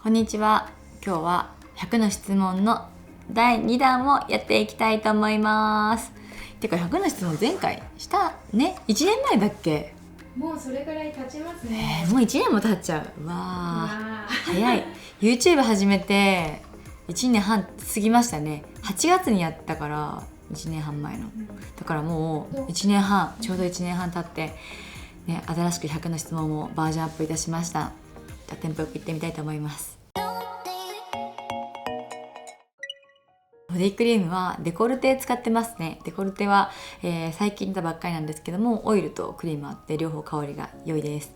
こんにちは。今日は100の質問の第2弾をやっていきたいと思います。てか100の質問前回したね。1年前だっけ？もうそれぐらい経ちますね。もう1年も経っちゃう。わー早い。YouTube 始めて1年半過ぎましたね。8月にやったから1年半前の。だからもう1年半、ちょうど1年半経って、ね、新しく100の質問をバージョンアップいたしました。じゃあテンポよくいってみたいと思います。ボディクリームはデコルテ使ってますね。デコルテは、最近出たばっかりなんですけども、オイルとクリームあって両方香りが良いです。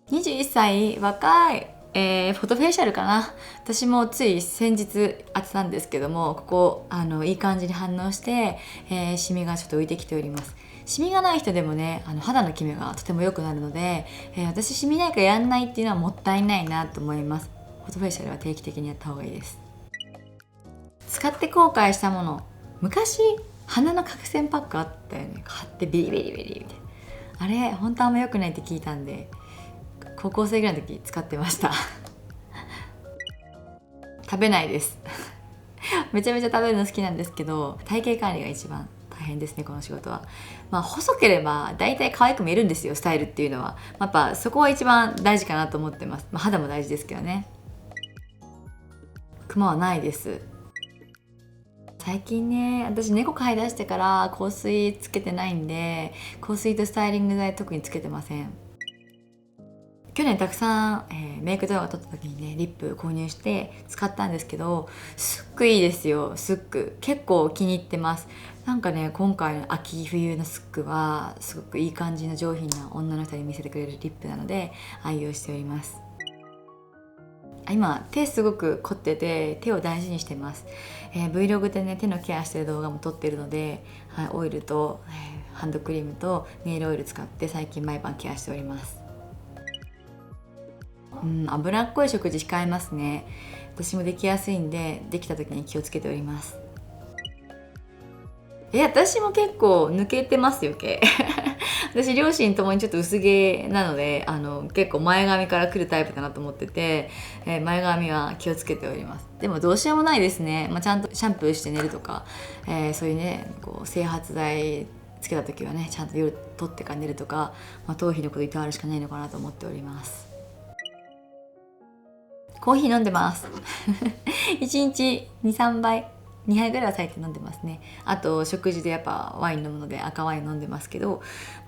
21歳、若い。フォトフェイシャルかな。私もつい先日当てたんですけども、ここいい感じに反応して、シミがちょっと浮いてきております。シミがない人でもね、肌のキメがとても良くなるので、私シミないからやんないっていうのはもったいないなと思います。フォトフェイシャルは定期的にやった方がいいです。使って後悔したもの、昔鼻の角栓パックあったよね。買ってビリビリビリみたいな。あれ本当あんま良くないって聞いたんで、高校生ぐらいの時使ってました食べないですめちゃめちゃ食べるの好きなんですけど、体型管理が一番大変ですね、この仕事は。細ければ大体可愛く見えるんですよ、スタイルっていうのは。やっぱそこは一番大事かなと思ってます。肌も大事ですけどね。クマはないです。最近ね、私猫飼い出してから香水つけてないんで、香水とスタイリング剤特につけてません。去年たくさん、メイク動画撮った時にね、リップ購入して使ったんですけど、すっごいいいですよ。スック結構気に入ってます。なんかね、今回の秋冬のスックはすごくいい感じの上品な女の人に見せてくれるリップなので愛用しております。今手すごく凝ってて手を大事にしてます。Vlog でね、手のケアしてる動画も撮ってるので、オイルと、ハンドクリームとネイルオイル使って最近毎晩ケアしております。脂っこい食事控えますね。私もできやすいんで、できた時に気をつけております。私も結構抜けてますよ、毛私両親ともにちょっと薄毛なので、結構前髪から来るタイプだなと思ってて、前髪は気をつけております。でもどうしようもないですね。ちゃんとシャンプーして寝るとか、そういうね、整髪剤つけた時はね、ちゃんと夜取ってから寝るとか、頭皮のこといたわるしかないのかなと思っております。コーヒー飲んでます1日 2,3 杯2杯ぐらいは最低飲んでますね。あと食事でやっぱワイン飲むので赤ワイン飲んでますけど、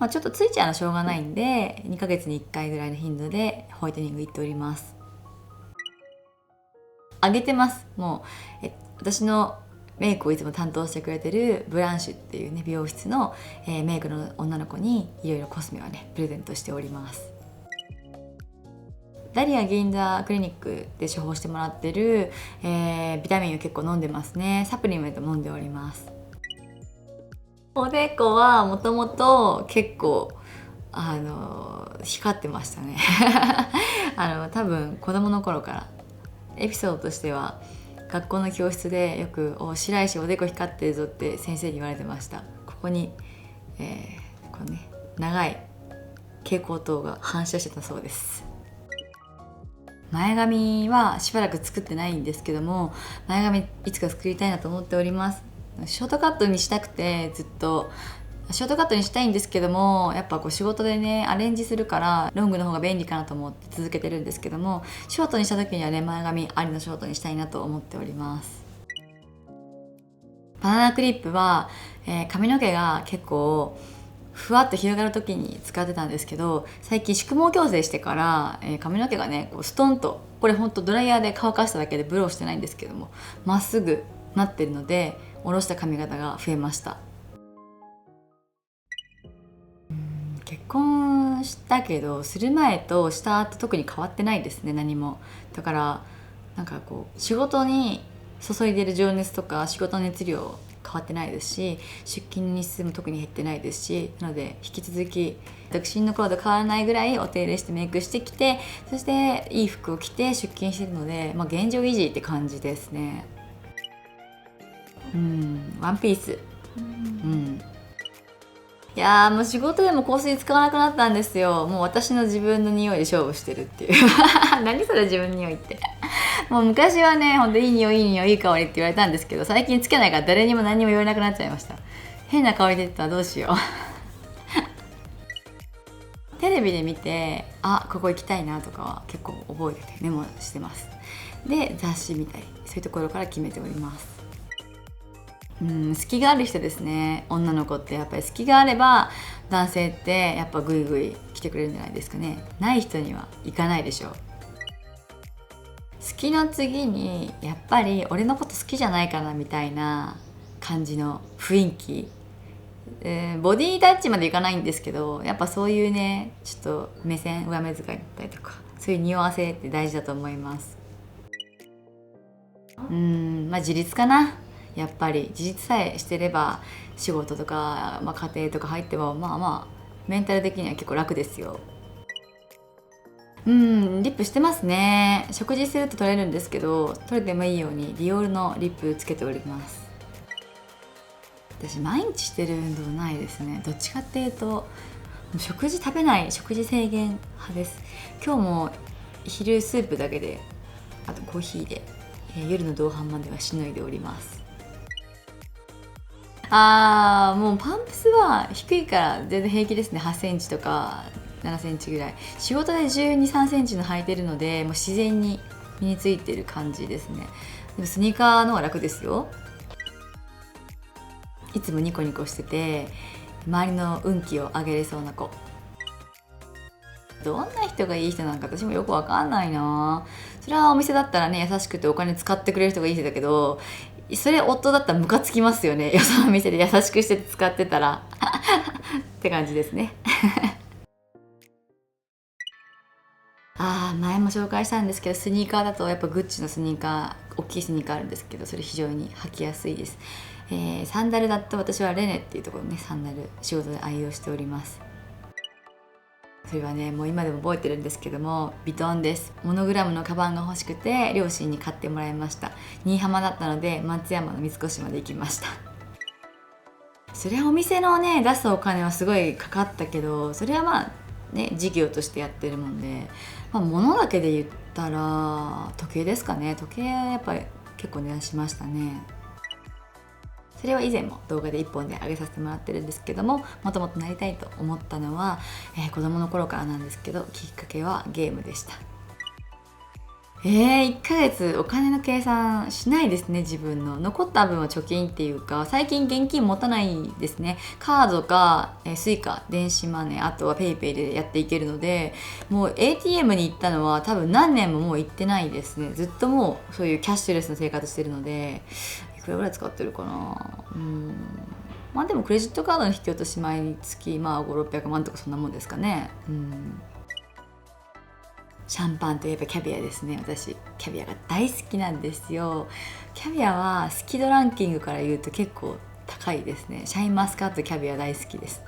ちょっとついちゃうのしょうがないんで、2ヶ月に1回ぐらいの頻度でホワイトニング行っております。あげてます。もう私のメイクをいつも担当してくれてるブランシュっていうね、美容室の、メイクの女の子にいろいろコスメはねプレゼントしております。ダリア銀座クリニックで処方してもらってる、ビタミンを結構飲んでますね。サプリメント飲んでおります。おでこはもともと結構光ってましたね多分子供の頃から。エピソードとしては、学校の教室でよく「白石おでこ光ってるぞ」って先生に言われてました。ここに、このね、長い蛍光灯が反射してたそうです。前髪はしばらく作ってないんですけども、前髪いつか作りたいなと思っております。ショートカットにしたくて、ずっとショートカットにしたいんですけども、やっぱ仕事でねアレンジするからロングの方が便利かなと思って続けてるんですけども、ショートにした時にはね、前髪ありのショートにしたいなと思っております。バナナクリップは、髪の毛が結構ふわっと広がる時に使ってたんですけど、最近宿毛矯正してから、髪の毛がねストンと、これほんとドライヤーで乾かしただけでブローしてないんですけども、まっすぐなってるので下ろした髪型が増えました。結婚したけど、する前とした後特に変わってないですね、何も。だから仕事に注いでる情熱とか仕事の熱量変わってないですし、出勤日数も特に減ってないですし、なので引き続き独身の頃と変わらないぐらいお手入れしてメイクしてきて、そしていい服を着て出勤してるので、現状維持って感じですね。ワンピース。いやーもう仕事でも香水使わなくなったんですよ。もう私の自分の匂いで勝負してるっていう何それ自分の匂いってもう昔はね、ほんといい匂いいい匂いいい香りって言われたんですけど、最近つけないから誰にも何にも言われなくなっちゃいました。変な香り出てたらどうしようテレビで見て、あ、ここ行きたいなとかは結構覚えててメモしてます。で、雑誌見たり、そういうところから決めております。隙がある人ですね。女の子ってやっぱり隙があれば男性ってやっぱグイグイ来てくれるんじゃないですかね。ない人には行かないでしょう。好きの次にやっぱり俺のこと好きじゃないかなみたいな感じの雰囲気、ボディタッチまでいかないんですけど、やっぱそういうね、ちょっと目線上目遣いだったりとか、そういう匂わせって大事だと思います。自立かな。やっぱり自立さえしてれば仕事とか、家庭とか入ってもメンタル的には結構楽ですよ。リップしてますね。食事すると取れるんですけど、取れてもいいようにディオールのリップつけております。私毎日してる運動ないですね。どっちかっていうと食事食べない、食事制限派です。今日も昼スープだけで、あとコーヒーで、夜の同伴まではしのいでおります。もうパンプスは低いから全然平気ですね。8センチとか7センチぐらい。仕事で12、3センチの履いてるので、もう自然に身についてる感じですね。でもスニーカーの方が楽ですよ。いつもニコニコしてて周りの運気を上げれそうな子。どんな人がいい人なんか私もよくわかんないな。それはお店だったらね、優しくてお金使ってくれる人がいい人だけど、それ夫だったらムカつきますよね。よその店で優しくして使ってたらって感じですね前も紹介したんですけど、スニーカーだとやっぱグッチのスニーカー、大きいスニーカーあるんですけど、それ非常に履きやすいです。サンダルだと私はレネっていうところね、サンダル仕事で愛用しております。それはね、もう今でも覚えてるんですけども、ヴィトンです。モノグラムのカバンが欲しくて両親に買ってもらいました。新居浜だったので松山の三越まで行きました。それはお店のね出すお金はすごいかかったけど、それは事業としてやってるもんで、物だけで言ったら時計ですかね。時計はやっぱり結構値段しましたね。それは以前も動画で1本で上げさせてもらってるんですけども、もともとなりたいと思ったのは、子供の頃からなんですけど、きっかけはゲームでした。1ヶ月お金の計算しないですね。自分の残った分は貯金っていうか、最近現金持たないですね。カードか、スイカ、電子マネー、あとはペイペイでやっていけるので、もう ATM に行ったのは多分何年ももう行ってないですね。ずっともうそういうキャッシュレスの生活してるので、いくらぐらい使ってるかな。でもクレジットカードの引き落とし毎月5、600万とかそんなもんですかね。シャンパンといえばキャビアですね。私キャビアが大好きなんですよ。キャビアは好き度ランキングから言うと結構高いですね。シャインマスカットキャビア大好きです。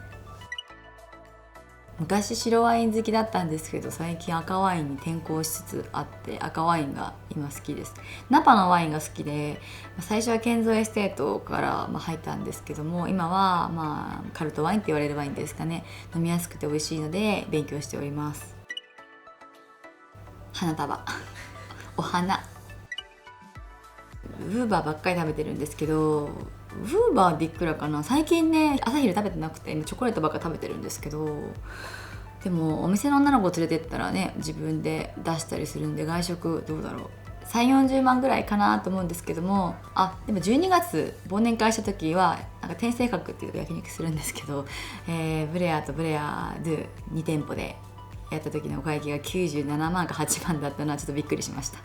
昔白ワイン好きだったんですけど、最近赤ワインに転向しつつあって、赤ワインが今好きです。ナパのワインが好きで、最初は建造エステートから入ったんですけども、今はカルトワインって言われるワインですかね。飲みやすくて美味しいので勉強しております。花束お花ウーバーばっかり食べてるんですけど、ウーバーでいくらかな。最近ね、朝昼食べてなくてチョコレートばっか食べてるんですけど、でもお店の女の子を連れてったらね、自分で出したりするんで、外食どうだろう、3、40万ぐらいかなと思うんですけども、でも12月忘年会した時は天成閣っていう焼肉するんですけど、ブレアとブレアドゥ2店舗でやった時のお会計が97万か8万だったのはちょっとびっくりしました。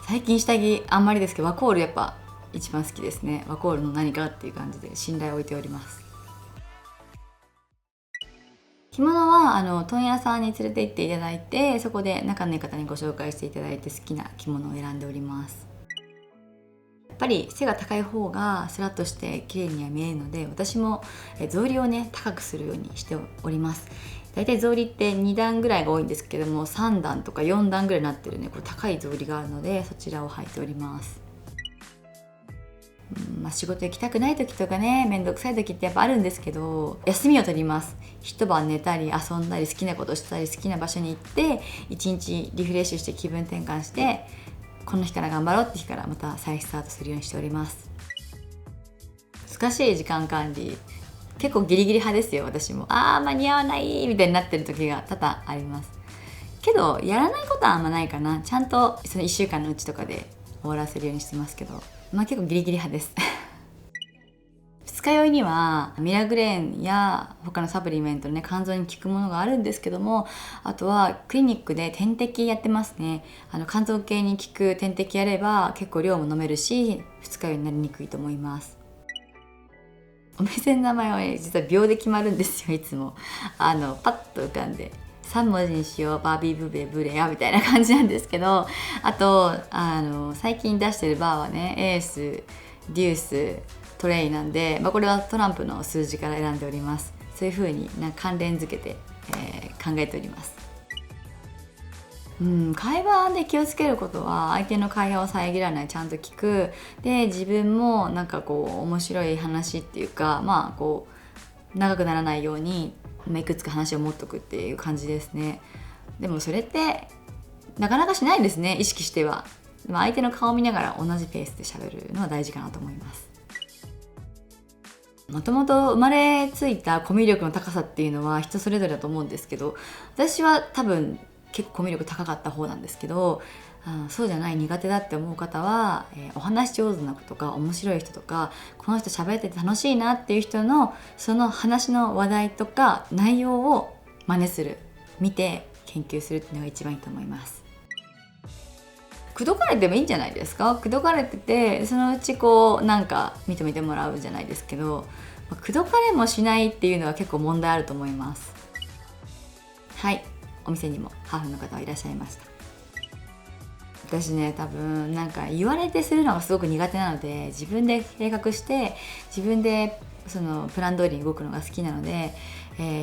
最近下着あんまりですけど、ワコールやっぱ一番好きですね。ワコールの何かっていう感じで信頼を置いております。着物は問屋さんに連れて行っていただいて、そこで仲のいい方にご紹介していただいて好きな着物を選んでおります。やっぱり背が高い方がスラッとして綺麗には見えるので、私も草履をね高くするようにしております。だいたい草履って2段ぐらいが多いんですけども、3段とか4段ぐらいになってるね、これ高い草履があるので、そちらを履いております。仕事行きたくない時とかね、めんどくさい時ってやっぱあるんですけど、休みを取ります。一晩寝たり遊んだり好きなことしたり好きな場所に行って一日リフレッシュして気分転換して、この日から頑張ろうって日からまた再スタートするようにしております。難しい時間管理、結構ギリギリ派ですよ。私も間に合わないみたいになってる時が多々ありますけど、やらないことはあんまないかな。ちゃんとその1週間のうちとかで終わらせるようにしてますけど、結構ギリギリ派です二日酔いにはミラグレーンや他のサプリメントのね、肝臓に効くものがあるんですけども、あとはクリニックで点滴やってますね。肝臓系に効く点滴やれば結構量も飲めるし、二日酔いになりにくいと思います。お店の名前はね、実は秒で決まるんですよ。いつもパッと浮かんで3文字にしよう、バービーブベブレアみたいな感じなんですけど、あと最近出してるバーはね、エース、デュース、トレイなんで、これはトランプの数字から選んでおります。そういう風に関連づけて、考えております。会話で気をつけることは、相手の会話を遮らない、ちゃんと聞く。で、自分も面白い話っていうか、長くならないようにいくつか話を持っとくっていう感じですね。でもそれってなかなかしないですね、意識しては。でも相手の顔を見ながら同じペースで喋るのは大事かなと思います。もともと生まれついたコミュ力の高さっていうのは人それぞれだと思うんですけど、私は多分結構コミュ力高かった方なんですけど、そうじゃない、苦手だって思う方は、お話上手な子とか面白い人とか、この人喋ってて楽しいなっていう人のその話の話題とか内容を真似する、見て研究するっていうのが一番いいと思います。口説かれてもいいんじゃないですか。口説かれてて、そのうち認めてもらうじゃないですけど、口説かれもしないっていうのは結構問題あると思います。はい、お店にもハーフの方はいらっしゃいました。私ね、多分言われてするのがすごく苦手なので、自分で計画して自分でそのプラン通りに動くのが好きなので、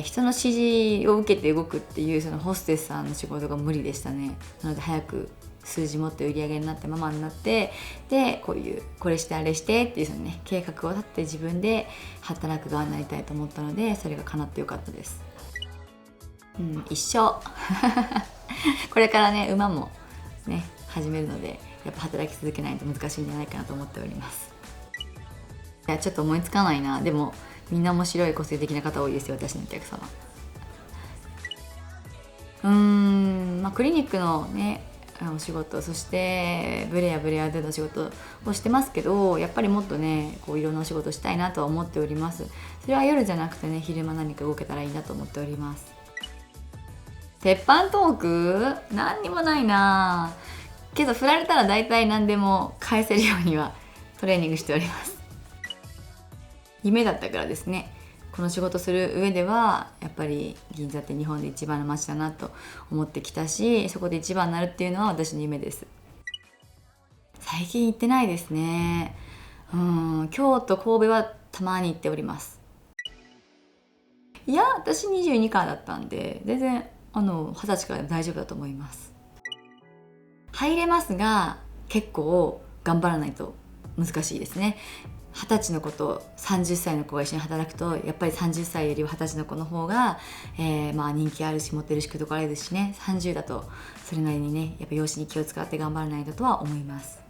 人の指示を受けて動くっていうそのホステスさんの仕事が無理でしたね。なので早く数字持って売り上げになってママになって、でこれしてあれしてっていうそのね、計画を立って自分で働く側になりたいと思ったので、それが叶ってよかったです。一生これからね、馬もね始めるので、やっぱ働き続けないと難しいんじゃないかなと思っております。いや、ちょっと思いつかないな。でもみんな面白い個性的な方多いですよ、私のお客様。クリニックのねお仕事、そしてブレアでの仕事をしてますけど、やっぱりもっとねいろんなお仕事したいなとは思っております。それは夜じゃなくてね、昼間何か動けたらいいなと思っております。鉄板トーク何にもないなけど、振られたら大体何でも返せるようにはトレーニングしております。夢だったからですね。この仕事する上ではやっぱり銀座って日本で一番の街だなと思ってきたし、そこで一番になるっていうのは私の夢です。最近行ってないですね。京都、神戸はたまに行っております。いや、私22からだったんで、全然20歳からでも大丈夫だと思います。入れますが、結構頑張らないと難しいですね。20歳の子と30歳の子が一緒に働くと、やっぱり30歳よりは20歳の子の方が、人気あるし、モテるし、口説かれるしね。30だとそれなりにね、やっぱ容姿に気を使って頑張らないとは思います。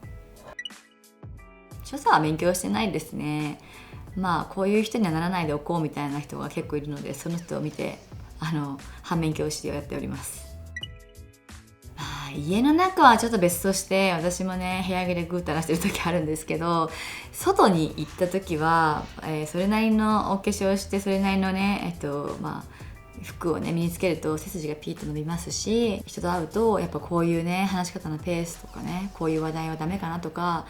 所作は勉強してないですね。こういう人にはならないでおこうみたいな人が結構いるので、その人を見て反面教師をやっております。家の中はちょっと別として、私もね部屋着でぐうたらしてる時あるんですけど、外に行った時は、それなりのお化粧して、それなりのね服をね身につけると背筋がピーッと伸びますし、人と会うとやっぱこういうね話し方のペースとかね、こういう話題はダメかなとか、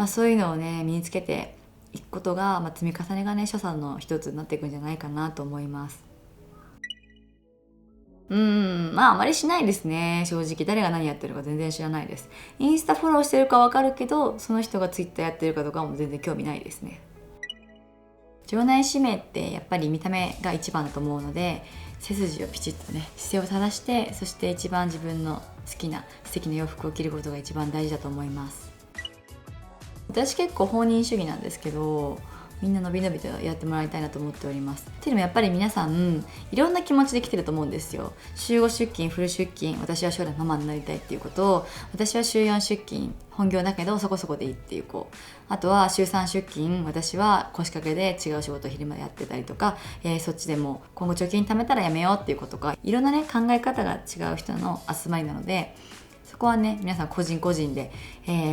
そういうのをね身につけていくことが、積み重ねがね所作の一つになっていくんじゃないかなと思います。あまりしないですね。正直誰が何やってるか全然知らないです。インスタフォローしてるかわかるけど、その人がツイッターやってるかとかも全然興味ないですね。場内指名ってやっぱり見た目が一番だと思うので、背筋をピチッとね、姿勢を正して、そして一番自分の好きな素敵な洋服を着ることが一番大事だと思います。私結構放任主義なんですけど、みんなのびのびとやってもらいたいなと思っております。っていうのもやっぱり皆さんいろんな気持ちで来てると思うんですよ。週5出勤フル出勤、私は将来ママになりたいっていう子と、私は週4出勤本業だけどそこそこでいいっていう子、あとは週3出勤、私は腰掛けで違う仕事を昼までやってたりとか、そっちでも今後貯金貯めたらやめようっていう子とか、いろんなね考え方が違う人の集まりなので、そこはね皆さん個人個人で、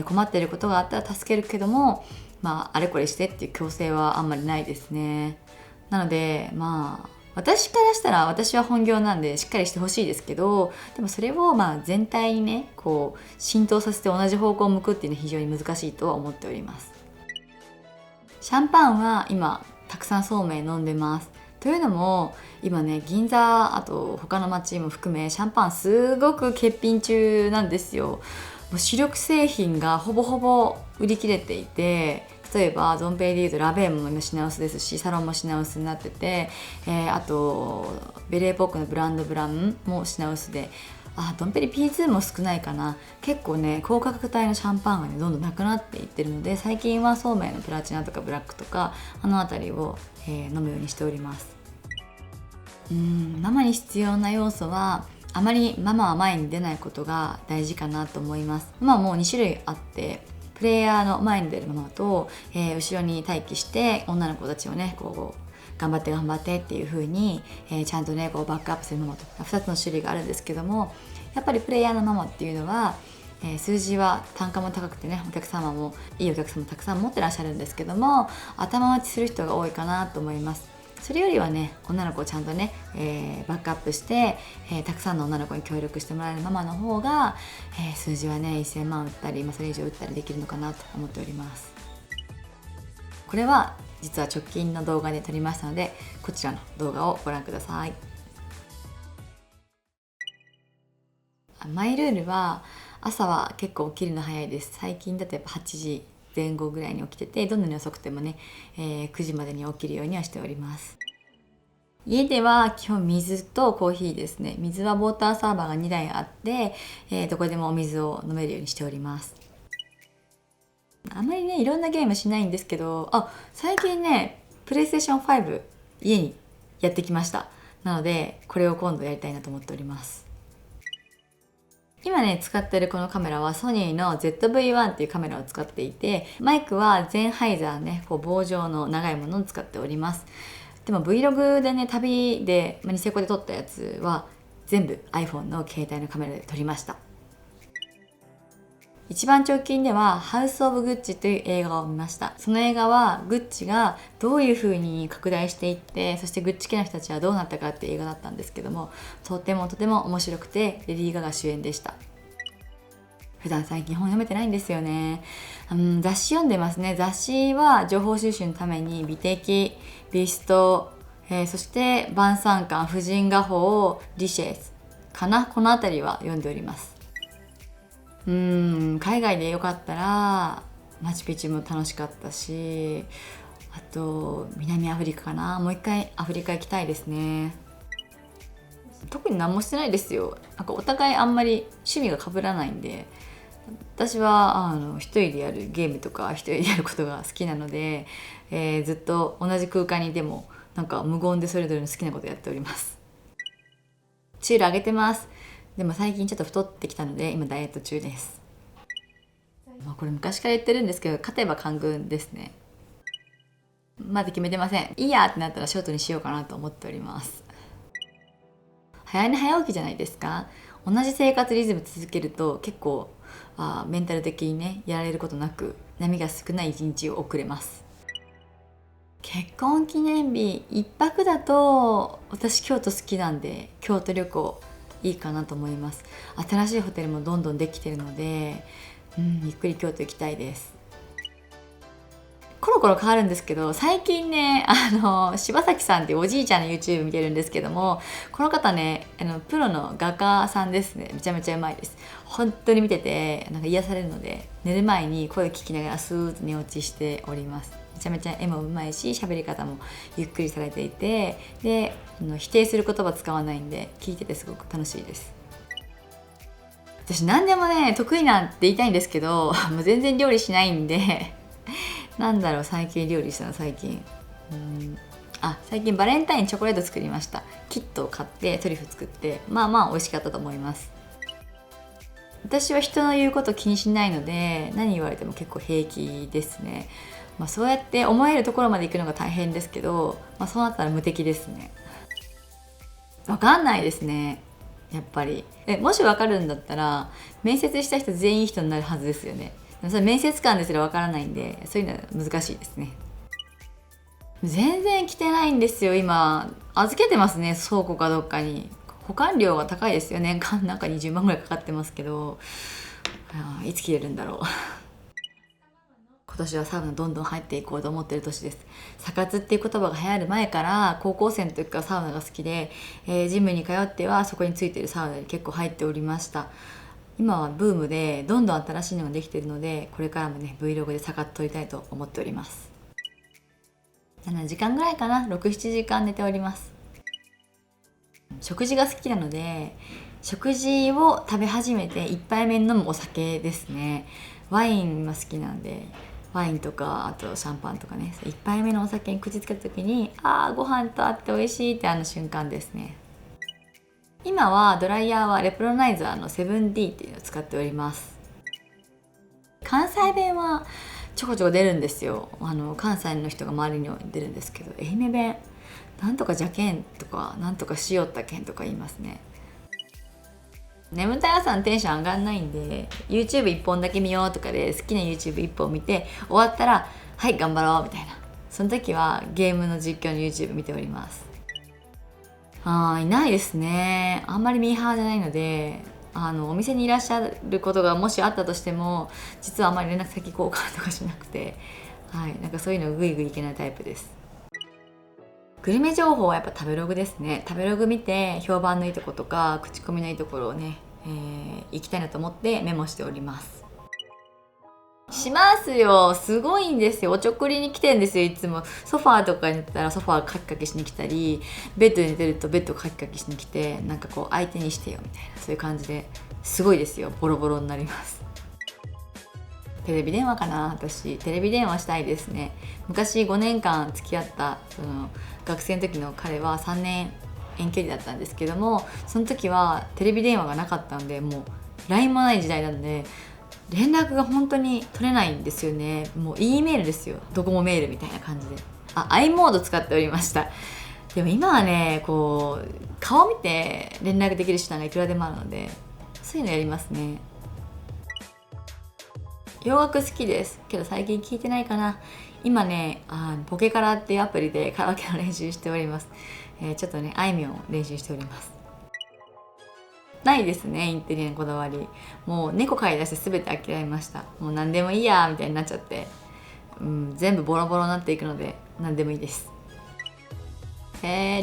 困っていることがあったら助けるけども、あれこれしてっていう強制はあんまりないですね。なので私からしたら、私は本業なんでしっかりしてほしいですけど、でもそれを全体にねこう浸透させて同じ方向を向くっていうのは非常に難しいとは思っております。シャンパンは今たくさんそうめん飲んでます。というのも今ね銀座、あと他の街も含めシャンパンすごく欠品中なんですよ。もう主力製品がほぼほぼ売り切れていて、例えばドンペイでいうとラベーンも今品薄ですし、サロンも品薄になってて、あとベレーポックのブランドブランも品薄で、ドンペリ P2 も少ないかな。結構ね高価格帯のシャンパンがねどんどんなくなっていってるので、最近はそうめんのプラチナとかブラックとかあの辺りを、飲むようにしております。ママに必要な要素は、あまりママは前に出ないことが大事かなと思います。ママも2種類あって、プレイヤーの前に出るママと、後ろに待機して女の子たちをねこう頑張って頑張ってっていう風に、ちゃんとねこうバックアップするママと2つの種類があるんですけども、やっぱりプレイヤーのママっていうのは、数字は単価も高くてね、お客様もいいお客様たくさん持ってらっしゃるんですけども、頭待ちする人が多いかなと思います。それよりはね女の子をちゃんとね、バックアップして、たくさんの女の子に協力してもらえるママの方が、数字はね1000万売ったり、それ以上売ったりできるのかなと思っております。これは実は直近の動画で撮りましたので、こちらの動画をご覧ください。マイルールは朝は結構起きるの早いです。最近だとやっぱ8時前後ぐらいに起きてて、どんなに遅くてもね、9時までに起きるようにはしております。家では基本水とコーヒーですね。水はウォーターサーバーが2台あって、どこでもお水を飲めるようにしております。あんまりねいろんなゲームしないんですけど、最近ねプレイステーション5家にやってきました。なのでこれを今度やりたいなと思っております。今ね使ってるこのカメラはソニーの ZV-1 っていうカメラを使っていて、マイクはゼンハイザーねこう棒状の長いものを使っております。でも Vlog でね旅で、ニセコで撮ったやつは全部 iPhone の携帯のカメラで撮りました。一番直近ではハウス・オブ・グッチという映画を見ました。その映画はグッチがどういう風に拡大していって、そしてグッチ家の人たちはどうなったかっていう映画だったんですけども、とても面白くて、レディー・ガガ主演でした。普段最近本読めてないんですよね。雑誌読んでますね。雑誌は情報収集のために美的、美スト、そして晩餐館、婦人画報、リシェスかな、この辺りは読んでおります。海外でよかったらマチュピチュも楽しかったし、あと南アフリカかな。もう一回アフリカ行きたいですね。特に何もしてないですよ。なんかお互いあんまり趣味が被らないんで、私は一人でやるゲームとか一人でやることが好きなので、ずっと同じ空間にいてもなんか無言でそれぞれの好きなことやっております。チール上げてます。でも最近ちょっと太ってきたので今ダイエット中です。これ昔から言ってるんですけど、勝てば官軍ですね。まだ決めてません。いいやってなったらショートにしようかなと思っております。早寝早起きじゃないですか。同じ生活リズム続けると結構メンタル的にねやられることなく波が少ない一日を送れます。結婚記念日1泊だと、私京都好きなんで京都旅行いいかなと思います。新しいホテルもどんどんできてるので、ゆっくり京都行きたいです。コロコロ変わるんですけど、最近ね柴崎さんっていうおじいちゃんの YouTube 見てるんですけども、この方ねプロの画家さんですね。めちゃめちゃうまいです。本当に見ててなんか癒されるので、寝る前に声聞きながらスーッと寝落ちしております。めちゃめちゃ絵もうまいし、喋り方もゆっくりされていて、で否定する言葉使わないんで聞いててすごく楽しいです。私何でもね得意なんて言いたいんですけどもう全然料理しないんでなんだろう、最近料理したの最近。最近バレンタインチョコレート作りました。キットを買ってトリュフ作って、まあまあ美味しかったと思います。私は人の言うこと気にしないので、何言われても結構平気ですね。そうやって思えるところまで行くのが大変ですけど、そうなったら無敵ですね。わかんないですね、やっぱり。もしわかるんだったら面接した人全員いい人になるはずですよね。それ面接官ですらわからないんで、そういうのは難しいですね。全然来てないんですよ。今預けてますね、倉庫かどっかに。保管料が高いですよ。年間なんか20万ぐらいかかってますけど、いつ切れるんだろう。今年はサウナどんどん入っていこうと思ってる年です。サ活っていう言葉が流行る前から高校生の時からサウナが好きで、ジムに通ってはそこについてるサウナに結構入っておりました。今はブームでどんどん新しいのができているので、これからもね Vlog でサ活撮りたいと思っております。7時間ぐらいかな、6、7時間寝ております。食事が好きなので、食事を食べ始めて1杯目に飲むお酒ですね。ワインが好きなんで、ワインとかあとシャンパンとかね、1杯目のお酒に口つけた時に、ご飯とあって美味しいって瞬間ですね。今はドライヤーはレプロナイザーの 7D っていうのを使っております。関西弁はちょこちょこ出るんですよ。関西の人が周りに出るんですけど、愛媛弁なんとかじゃけんとかなんとかしよったけんとか言いますね。眠たい朝のテンション上がんないんで、 YouTube1 本だけ見ようとかで好きな YouTube1 本見て終わったらはい頑張ろうみたいな、その時はゲームの実況の YouTube 見ております。いないですね。あんまりミーハーじゃないので、お店にいらっしゃることがもしあったとしても、実はあんまり連絡先交換とかしなくて、なんかそういうのグイグイいけないタイプです。グルメ情報はやっぱ食べログですね。食べログ見て評判のいいとことか口コミのいいところをね、行きたいなと思ってメモしております。しますよ、すごいんですよ。おちょくりに来てんですよ。いつもソファーとかに寝たらソファーカキカキしに来たり、ベッドに寝てるとベッドカキカキしに来て、なんかこう相手にしてよみたいな、そういう感じですごいですよ。ボロボロになります。テレビ電話かな。私テレビ電話したいですね。昔5年間付き合ったその学生の時の彼は3年遠距離だったんですけども、その時はテレビ電話がなかったんで、もう LINE もない時代なんで連絡が本当に取れないんですよね。もう E メールですよ、ドコモメールみたいな感じで。i モード使っておりました。でも今はね、こう顔見て連絡できる手段がいくらでもあるので、そういうのやりますね。洋楽好きですけど最近聞いてないかな。今ね、ポケカラっていうアプリでカラオケの練習しております。ちょっとね、あいみょんを練習しております。ないですね、インテリアのこだわり。もう猫飼い出して全て諦めました。もう何でもいいやみたいになっちゃって、全部ボロボロになっていくので何でもいいです。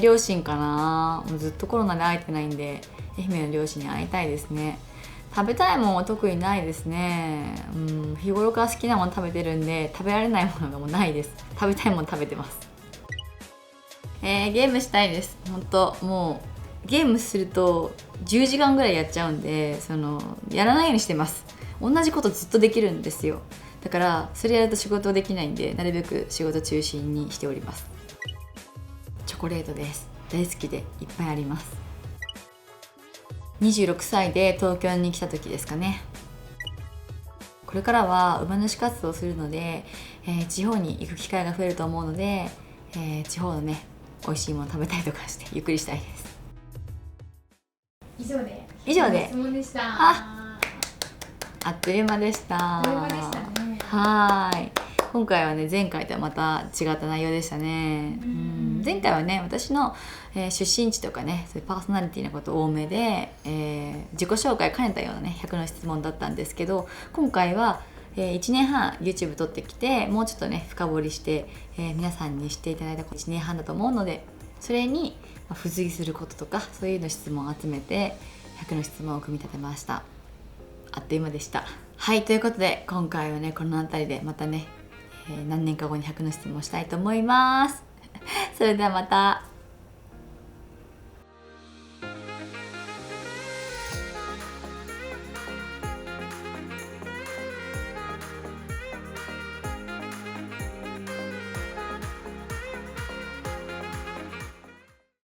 両親かな。もうずっとコロナで会えてないんで、愛媛の両親に会いたいですね。食べたいもんは特にないですね。日頃から好きなもの食べてるんで、食べられないものがもうないです。食べたいもの食べてます。ゲームしたいです。本当もうゲームすると10時間ぐらいやっちゃうんで、やらないようにしてます。同じことずっとできるんですよ。だからそれやると仕事できないんで、なるべく仕事中心にしております。チョコレートです。大好きでいっぱいあります。26歳で東京に来た時ですかね。これからは馬主活動をするので、地方に行く機会が増えると思うので、地方のね美味しいもの食べたりとかしてゆっくりしたいです。以上で質問でした。あっという間でした。今回はね、前回とはまた違った内容でしたね。前回はね、私の、出身地とかね、そういうパーソナリティなこと多めで、自己紹介兼ねたようなね100の質問だったんですけど、今回は、1年半 YouTube 撮ってきて、もうちょっとね深掘りして、皆さんに知っていただいた1年半だと思うので、それに付随することとかそういうの質問を集めて100の質問を組み立てました。あっという間でした。はい、ということで今回はねこの辺りでまたね、何年か後に100の質問をしたいと思います。それではまた。